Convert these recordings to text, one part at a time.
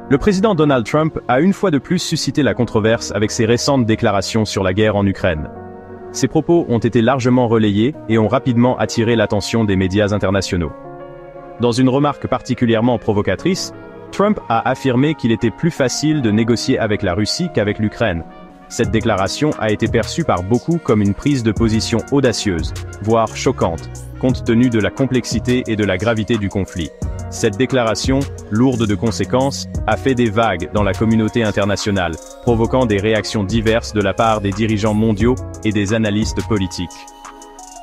Le président Donald Trump a une fois de plus suscité la controverse avec ses récentes déclarations sur la guerre en Ukraine. Ses propos ont été largement relayés et ont rapidement attiré l'attention des médias internationaux. Dans une remarque particulièrement provocatrice, Trump a affirmé qu'il était plus facile de négocier avec la Russie qu'avec l'Ukraine. Cette déclaration a été perçue par beaucoup comme une prise de position audacieuse, voire choquante, compte tenu de la complexité et de la gravité du conflit. Cette déclaration, lourde de conséquences, a fait des vagues dans la communauté internationale, provoquant des réactions diverses de la part des dirigeants mondiaux et des analystes politiques.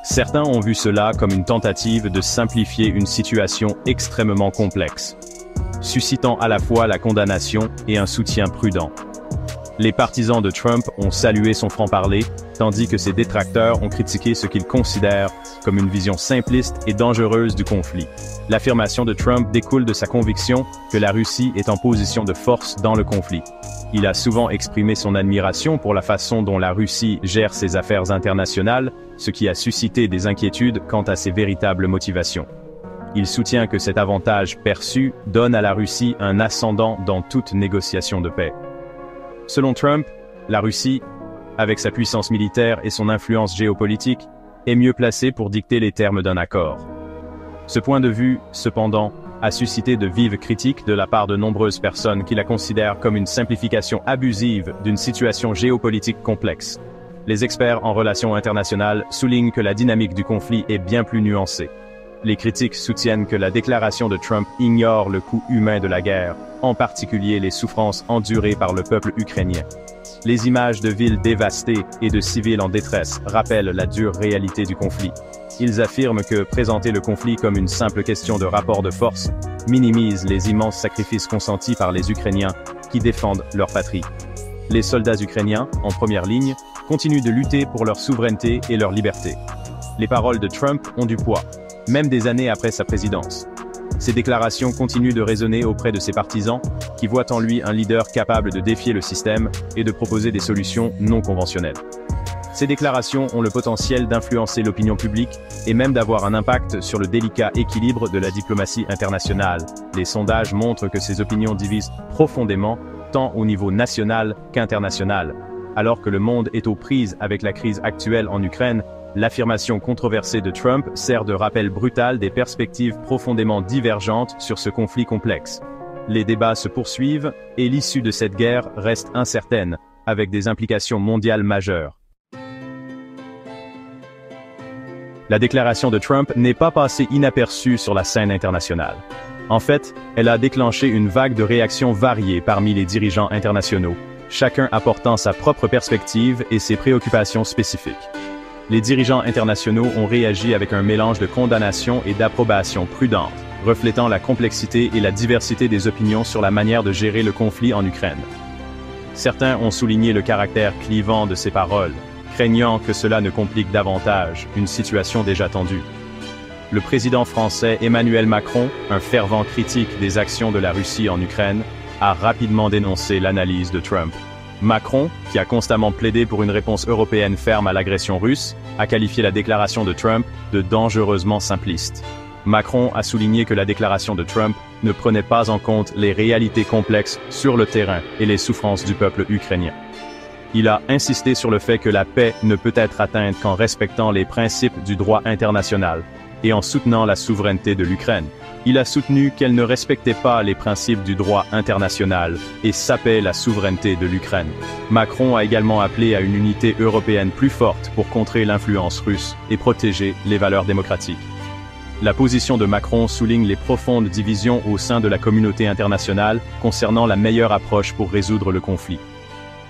Certains ont vu cela comme une tentative de simplifier une situation extrêmement complexe, suscitant à la fois la condamnation et un soutien prudent. Les partisans de Trump ont salué son franc-parler, tandis que ses détracteurs ont critiqué ce qu'ils considèrent comme une vision simpliste et dangereuse du conflit. L'affirmation de Trump découle de sa conviction que la Russie est en position de force dans le conflit. Il a souvent exprimé son admiration pour la façon dont la Russie gère ses affaires internationales, ce qui a suscité des inquiétudes quant à ses véritables motivations. Il soutient que cet avantage perçu donne à la Russie un ascendant dans toute négociation de paix. Selon Trump, la Russie, avec sa puissance militaire et son influence géopolitique, est mieux placée pour dicter les termes d'un accord. Ce point de vue, cependant, a suscité de vives critiques de la part de nombreuses personnes qui la considèrent comme une simplification abusive d'une situation géopolitique complexe. Les experts en relations internationales soulignent que la dynamique du conflit est bien plus nuancée. Les critiques soutiennent que la déclaration de Trump ignore le coût humain de la guerre, en particulier les souffrances endurées par le peuple ukrainien. Les images de villes dévastées et de civils en détresse rappellent la dure réalité du conflit. Ils affirment que présenter le conflit comme une simple question de rapport de force minimise les immenses sacrifices consentis par les Ukrainiens qui défendent leur patrie. Les soldats ukrainiens, en première ligne, continuent de lutter pour leur souveraineté et leur liberté. Les paroles de Trump ont du poids, même des années après sa présidence. Ces déclarations continuent de résonner auprès de ses partisans, qui voient en lui un leader capable de défier le système et de proposer des solutions non conventionnelles. Ces déclarations ont le potentiel d'influencer l'opinion publique et même d'avoir un impact sur le délicat équilibre de la diplomatie internationale. Les sondages montrent que ces opinions divisent profondément, tant au niveau national qu'international. Alors que le monde est aux prises avec la crise actuelle en Ukraine, l'affirmation controversée de Trump sert de rappel brutal des perspectives profondément divergentes sur ce conflit complexe. Les débats se poursuivent et l'issue de cette guerre reste incertaine, avec des implications mondiales majeures. La déclaration de Trump n'est pas passée inaperçue sur la scène internationale. En fait, elle a déclenché une vague de réactions variées parmi les dirigeants internationaux, chacun apportant sa propre perspective et ses préoccupations spécifiques. Les dirigeants internationaux ont réagi avec un mélange de condamnation et d'approbation prudente, reflétant la complexité et la diversité des opinions sur la manière de gérer le conflit en Ukraine. Certains ont souligné le caractère clivant de ces paroles, craignant que cela ne complique davantage une situation déjà tendue. Le président français Emmanuel Macron, un fervent critique des actions de la Russie en Ukraine, a rapidement dénoncé l'analyse de Trump. Macron, qui a constamment plaidé pour une réponse européenne ferme à l'agression russe, a qualifié la déclaration de Trump de dangereusement simpliste. Macron a souligné que la déclaration de Trump ne prenait pas en compte les réalités complexes sur le terrain et les souffrances du peuple ukrainien. Il a insisté sur le fait que la paix ne peut être atteinte qu'en respectant les principes du droit international et en soutenant la souveraineté de l'Ukraine. Il a soutenu qu'elle ne respectait pas les principes du droit international et sapait la souveraineté de l'Ukraine. Macron a également appelé à une unité européenne plus forte pour contrer l'influence russe et protéger les valeurs démocratiques. La position de Macron souligne les profondes divisions au sein de la communauté internationale concernant la meilleure approche pour résoudre le conflit.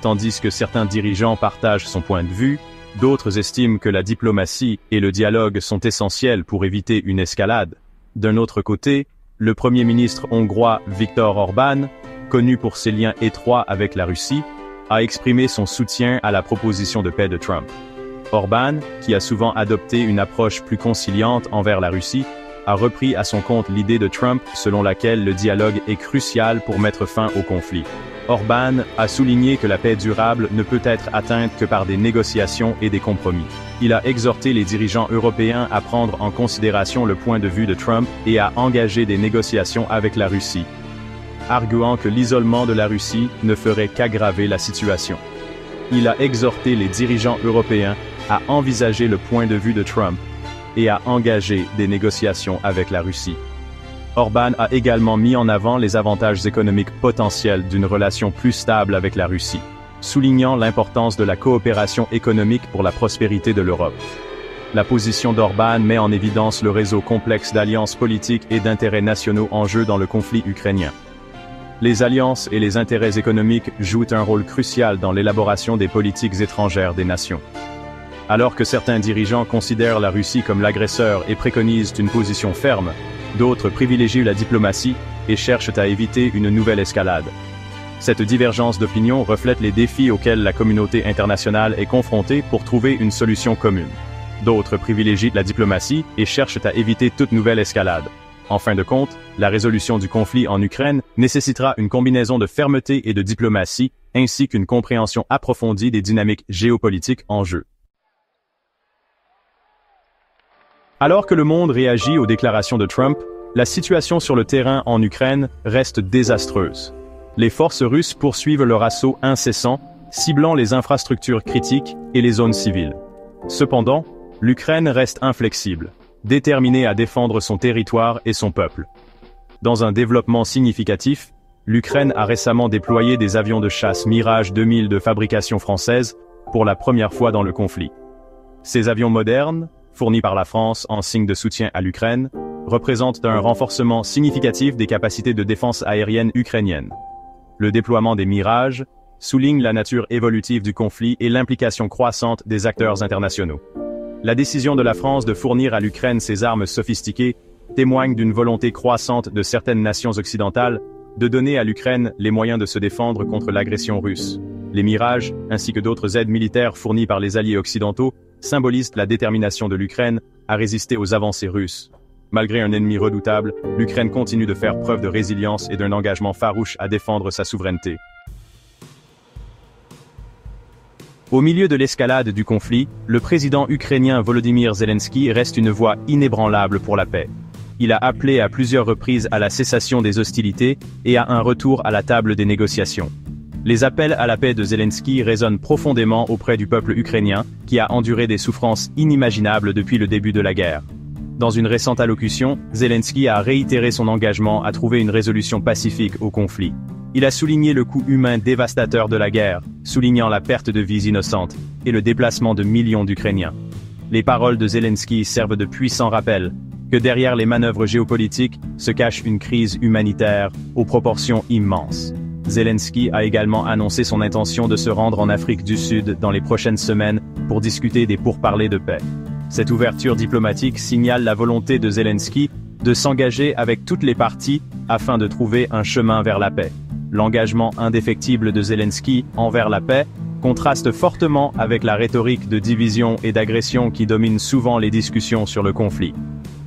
Tandis que certains dirigeants partagent son point de vue, d'autres estiment que la diplomatie et le dialogue sont essentiels pour éviter une escalade. D'un autre côté, le Premier ministre hongrois Viktor Orbán, connu pour ses liens étroits avec la Russie, a exprimé son soutien à la proposition de paix de Trump. Orbán, qui a souvent adopté une approche plus conciliante envers la Russie, a repris à son compte l'idée de Trump selon laquelle le dialogue est crucial pour mettre fin au conflit. Orbán a souligné que la paix durable ne peut être atteinte que par des négociations et des compromis. Il a exhorté les dirigeants européens à prendre en considération le point de vue de Trump et à engager des négociations avec la Russie. arguant que l'isolement de la Russie ne ferait qu'aggraver la situation. Il a exhorté les dirigeants européens à envisager le point de vue de Trump et à engager des négociations avec la Russie. Orbán a également mis en avant les avantages économiques potentiels d'une relation plus stable avec la Russie, soulignant l'importance de la coopération économique pour la prospérité de l'Europe. La position d'Orbán met en évidence le réseau complexe d'alliances politiques et d'intérêts nationaux en jeu dans le conflit ukrainien. Les alliances et les intérêts économiques jouent un rôle crucial dans l'élaboration des politiques étrangères des nations. Alors que certains dirigeants considèrent la Russie comme l'agresseur et préconisent une position ferme, d'autres privilégient la diplomatie et cherchent à éviter une nouvelle escalade. Cette divergence d'opinion reflète les défis auxquels la communauté internationale est confrontée pour trouver une solution commune. D'autres privilégient la diplomatie et cherchent à éviter toute nouvelle escalade. En fin de compte, la résolution du conflit en Ukraine nécessitera une combinaison de fermeté et de diplomatie, ainsi qu'une compréhension approfondie des dynamiques géopolitiques en jeu. Alors que le monde réagit aux déclarations de Trump, la situation sur le terrain en Ukraine reste désastreuse. Les forces russes poursuivent leur assaut incessant, ciblant les infrastructures critiques et les zones civiles. Cependant, l'Ukraine reste inflexible, déterminée à défendre son territoire et son peuple. Dans un développement significatif, l'Ukraine a récemment déployé des avions de chasse Mirage 2000 de fabrication française pour la première fois dans le conflit. Ces avions modernes, fournis par la France en signe de soutien à l'Ukraine, représentent un renforcement significatif des capacités de défense aérienne ukrainiennes. Le déploiement des Mirages souligne la nature évolutive du conflit et l'implication croissante des acteurs internationaux. La décision de la France de fournir à l'Ukraine ces armes sophistiquées témoigne d'une volonté croissante de certaines nations occidentales de donner à l'Ukraine les moyens de se défendre contre l'agression russe. Les Mirages, ainsi que d'autres aides militaires fournies par les alliés occidentaux, symbolisent la détermination de l'Ukraine à résister aux avancées russes. Malgré un ennemi redoutable, l'Ukraine continue de faire preuve de résilience et d'un engagement farouche à défendre sa souveraineté. Au milieu de l'escalade du conflit, le président ukrainien Volodymyr Zelensky reste une voix inébranlable pour la paix. Il a appelé à plusieurs reprises à la cessation des hostilités et à un retour à la table des négociations. Les appels à la paix de Zelensky résonnent profondément auprès du peuple ukrainien, qui a enduré des souffrances inimaginables depuis le début de la guerre. Dans une récente allocution, Zelensky a réitéré son engagement à trouver une résolution pacifique au conflit. Il a souligné le coût humain dévastateur de la guerre, soulignant la perte de vies innocentes et le déplacement de millions d'Ukrainiens. Les paroles de Zelensky servent de puissants rappels que derrière les manœuvres géopolitiques se cache une crise humanitaire aux proportions immenses. Zelensky a également annoncé son intention de se rendre en Afrique du Sud dans les prochaines semaines pour discuter des pourparlers de paix. Cette ouverture diplomatique signale la volonté de Zelensky de s'engager avec toutes les parties afin de trouver un chemin vers la paix. L'engagement indéfectible de Zelensky envers la paix contraste fortement avec la rhétorique de division et d'agression qui domine souvent les discussions sur le conflit.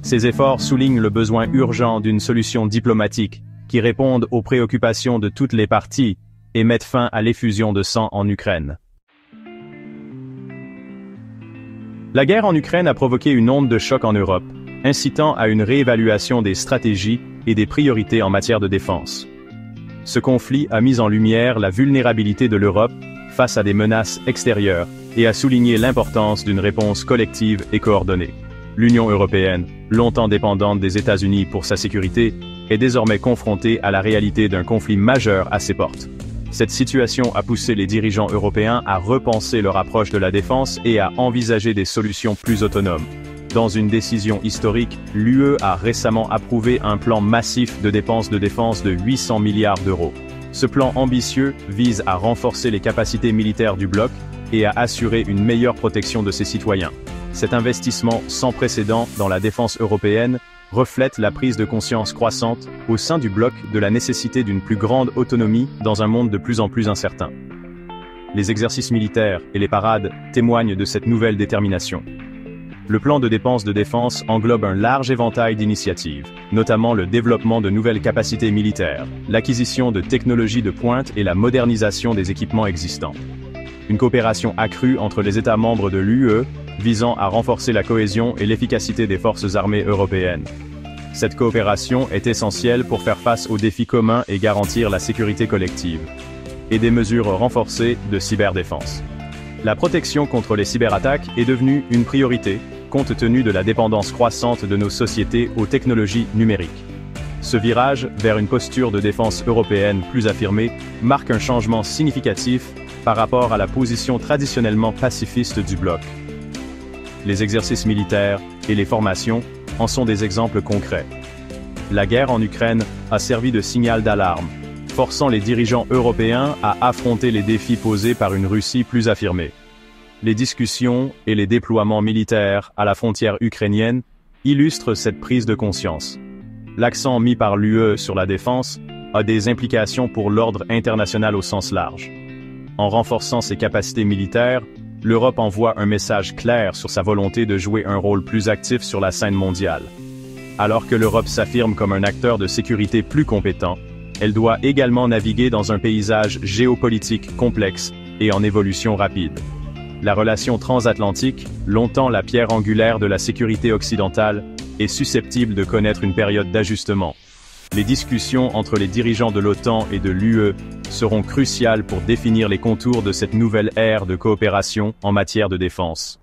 Ces efforts soulignent le besoin urgent d'une solution diplomatique qui réponde aux préoccupations de toutes les parties et mette fin à l'effusion de sang en Ukraine. La guerre en Ukraine a provoqué une onde de choc en Europe, incitant à une réévaluation des stratégies et des priorités en matière de défense. Ce conflit a mis en lumière la vulnérabilité de l'Europe face à des menaces extérieures et a souligné l'importance d'une réponse collective et coordonnée. L'Union européenne, longtemps dépendante des États-Unis pour sa sécurité, est désormais confrontée à la réalité d'un conflit majeur à ses portes. Cette situation a poussé les dirigeants européens à repenser leur approche de la défense et à envisager des solutions plus autonomes. Dans une décision historique, l'UE a récemment approuvé un plan massif de dépenses de défense de 800 milliards d'euros. Ce plan ambitieux vise à renforcer les capacités militaires du bloc et à assurer une meilleure protection de ses citoyens. Cet investissement sans précédent dans la défense européenne reflète la prise de conscience croissante au sein du bloc de la nécessité d'une plus grande autonomie dans un monde de plus en plus incertain. Les exercices militaires et les parades témoignent de cette nouvelle détermination. Le plan de dépenses de défense englobe un large éventail d'initiatives, notamment le développement de nouvelles capacités militaires, l'acquisition de technologies de pointe et la modernisation des équipements existants. Une coopération accrue entre les États membres de l'UE visant à renforcer la cohésion et l'efficacité des forces armées européennes. Cette coopération est essentielle pour faire face aux défis communs et garantir la sécurité collective. Et des mesures renforcées de cyberdéfense. La protection contre les cyberattaques est devenue une priorité, compte tenu de la dépendance croissante de nos sociétés aux technologies numériques. Ce virage vers une posture de défense européenne plus affirmée marque un changement significatif par rapport à la position traditionnellement pacifiste du bloc. Les exercices militaires et les formations en sont des exemples concrets. La guerre en Ukraine a servi de signal d'alarme, forçant les dirigeants européens à affronter les défis posés par une Russie plus affirmée. Les discussions et les déploiements militaires à la frontière ukrainienne illustrent cette prise de conscience. L'accent mis par l'UE sur la défense a des implications pour l'ordre international au sens large. En renforçant ses capacités militaires, l'Europe envoie un message clair sur sa volonté de jouer un rôle plus actif sur la scène mondiale. Alors que l'Europe s'affirme comme un acteur de sécurité plus compétent, elle doit également naviguer dans un paysage géopolitique complexe et en évolution rapide. La relation transatlantique, longtemps la pierre angulaire de la sécurité occidentale, est susceptible de connaître une période d'ajustement. Les discussions entre les dirigeants de l'OTAN et de l'UE seront cruciales pour définir les contours de cette nouvelle ère de coopération en matière de défense.